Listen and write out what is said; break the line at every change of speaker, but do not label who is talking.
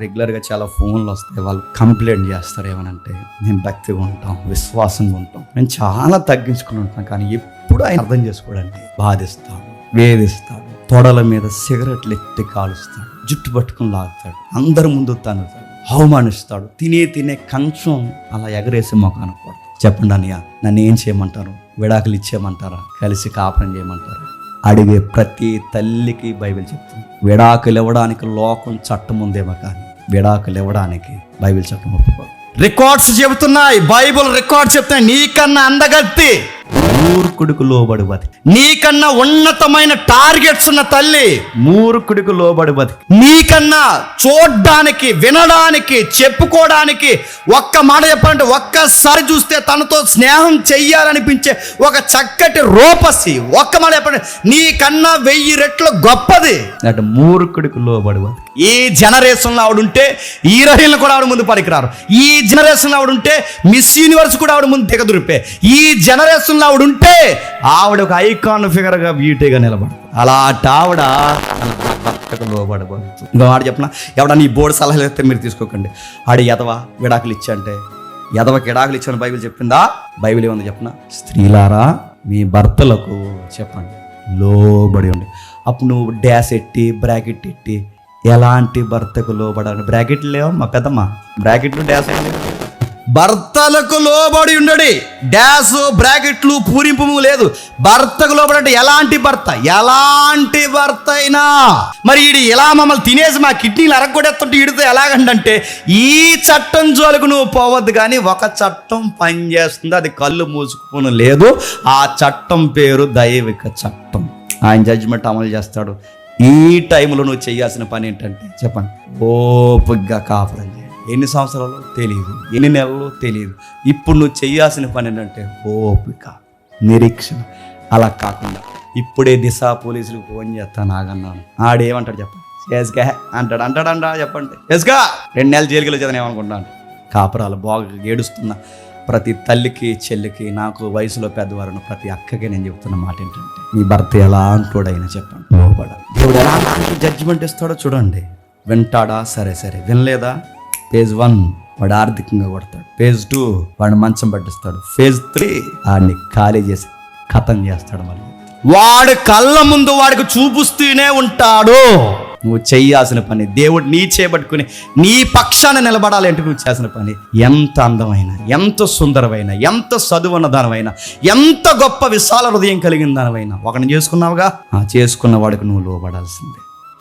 రెగ్యులర్గా చాలా ఫోన్లు వస్తాయి, వాళ్ళు కంప్లైంట్ చేస్తారు ఏమనంటే మేము భక్తిగా ఉంటాం, విశ్వాసంగా ఉంటాం, మేము చాలా తగ్గించుకుని ఉంటాం, కానీ ఎప్పుడు ఆయన అర్థం చేసుకోవడానికి బాధిస్తాడు, వేధిస్తాడు, తొడల మీద సిగరెట్లు ఎత్తి కాలుస్తాడు, జుట్టు పట్టుకుని లాగుతాడు, అందరి ముందు తనుతాడు, అవమానిస్తాడు, తినే కంచం అలా ఎగరేసి మొఖాన పడతాడు. చెప్పండి అన్నయ్య, నన్ను ఏం చేయమంటారు? విడాకులు ఇచ్చేయమంటారా? కలిసి కాపురం చేయమంటారా? అడిగే ప్రతి తల్లికి బైబిల్ చెప్తుంది, విడాకులు ఇవ్వడానికి లోకం చట్టం ఉందేమో కానీ విడాకులు ఇవ్వడానికి బైబిల్ చట్టం ఒప్పుకోదు. రికార్డ్స్ చెబుతున్నాయి, బైబిల్ రికార్డ్స్ చెప్తున్నాయి, నీకన్నా అందగత్తి మూర్ఖుడికి లోబడి బతికి, నీకన్నా ఉన్నతమైన టార్గెట్స్ ఉన్న తల్లి మూర్ఖుడికి లోబడి బతికి, నీకన్నా చూడ్డానికి, వినడానికి, చెప్పుకోవడానికి, ఒక్క మాట చెప్పాలంటే ఒక్కసారి చూస్తే తనతో స్నేహం చెయ్యాలనిపించే ఒక చక్కటి రూపసి, ఒక్క మాట చెప్పండి, నీకన్నా 1000 రెట్లు గొప్పది అంటే మూర్ఖుడికి లోబడి బతికి. ఈ జనరేషన్లో ఆవిడుంటే హీరోయిన్లు కూడా ఆవిడ ముందు పనికిరారు, ఈ జనరేషన్లో ఆవిడుంటే మిస్ యూనివర్స్ కూడా ఆవిడ ముందు దిగదురిపే, ఈ జనరేషన్లో ఆవిడ ఉంటే ఆవిడ ఒక ఐకాన్ ఫిగర్గా బ్యూటీగా నిలబడు. అలాంటి ఆవిడ భర్తకు లోబడబడుతుంది. ఇంకో మాట చెప్పిన, ఎవడ నీ బోర్డు సలహాలు అయితే మీరు తీసుకోకండి. ఆడి ఎదవ విడాకులు ఇచ్చంటే ఎదవకి విడాకులు ఇచ్చని బైబిల్ చెప్పిందా? బైబిల్ ఏముంది చెప్పిన, స్త్రీలారా మీ భర్తలకు చెప్పండి లోబడి ఉండి. అప్పుడు నువ్వు డాష్ ఎట్టి బ్రాకెట్ ఎట్టి ఎలాంటి భర్తకు లోబడాలి? బ్రాకెట్లు లేవా మా పెద్దమ్మ, బ్రాకెట్లు డాష్ అండి. భర్తలకు లోబడి ఉండడి, డాష్ బ్రాకెట్లు పూరింపు లేదు. భర్తకు లోబడి అంటే ఎలాంటి భర్త? ఎలాంటి భర్త అయినా. మరి ఈడు ఇలా మమ్మల్ని తినేసి మా కిడ్నీలు అరగొడేస్తుంటే ఈడితో ఎలాగంటే, ఈ చట్టం జోలికి నువ్వు పోవద్దు, కానీ ఒక చట్టం పనిచేస్తుంది, అది కళ్ళు మూసుకుని లేదు. ఆ చట్టం పేరు దైవిక చట్టం. ఆయన జడ్జిమెంట్ అమలు చేస్తాడు. ఈ టైంలో నువ్వు చేయాల్సిన పని ఏంటంటే చెప్పండి, ఓపికగా కాపురం చేయాలి. ఎన్ని సంవత్సరాలు తెలియదు, ఎన్ని నెలలు తెలియదు. ఇప్పుడు నువ్వు చేయాల్సిన పని ఏంటంటే ఓపిక, నిరీక్షణ. అలా కాకుండా ఇప్పుడే దిశ పోలీసులకు ఫోన్ చేస్తాను ఆగన్నాను, ఆడేమంటాడు చెప్పండి, చేసుగా అంటాడా చెప్పండి, చేసుగా 2 నెలలు జైలుకి వెళ్ళేదని ఏమనుకుంటాను. కాపురాలు బాగా ఏడుస్తున్నా ప్రతి తల్లికి, చెల్లికి, నాకు వయసులో పెద్దవారు ప్రతి అక్కకి నేను చెప్తున్న మాట ఏంటంటే, మీ భర్త ఎలా అంటోడైనా చెప్పండి లోపడ. దేవుడు ఎలా జడ్జిమెంట్ ఇస్తాడో చూడండి. వింటాడా? సరే, వినలేదా? ఫేజ్ 1 వాడు ఆర్థికంగా కొడతాడు, ఫేజ్ 2 వాడిని మంచం పట్టిస్తాడు, ఫేజ్ 3 వాడిని ఖాళీ చేసి ఖతం చేస్తాడు. మళ్ళీ వాడు కళ్ళ ముందు వాడికి చూపిస్తూనే ఉంటాడు. నువ్వు చెయ్యాల్సిన పని, దేవుడు నీ చేపట్టుకుని నీ పక్షాన నిలబడాలి అంటే నువ్వు చేసిన పని ఎంత అందమైన, ఎంత సుందరమైన, ఎంత చదువున్న దానివైనా, ఎంత గొప్ప విశాల హృదయం కలిగిన దానివైనా ఒకరిని చేసుకున్నావుగా, ఆ చేసుకున్న వాడికి నువ్వు లోబడాల్సిందే.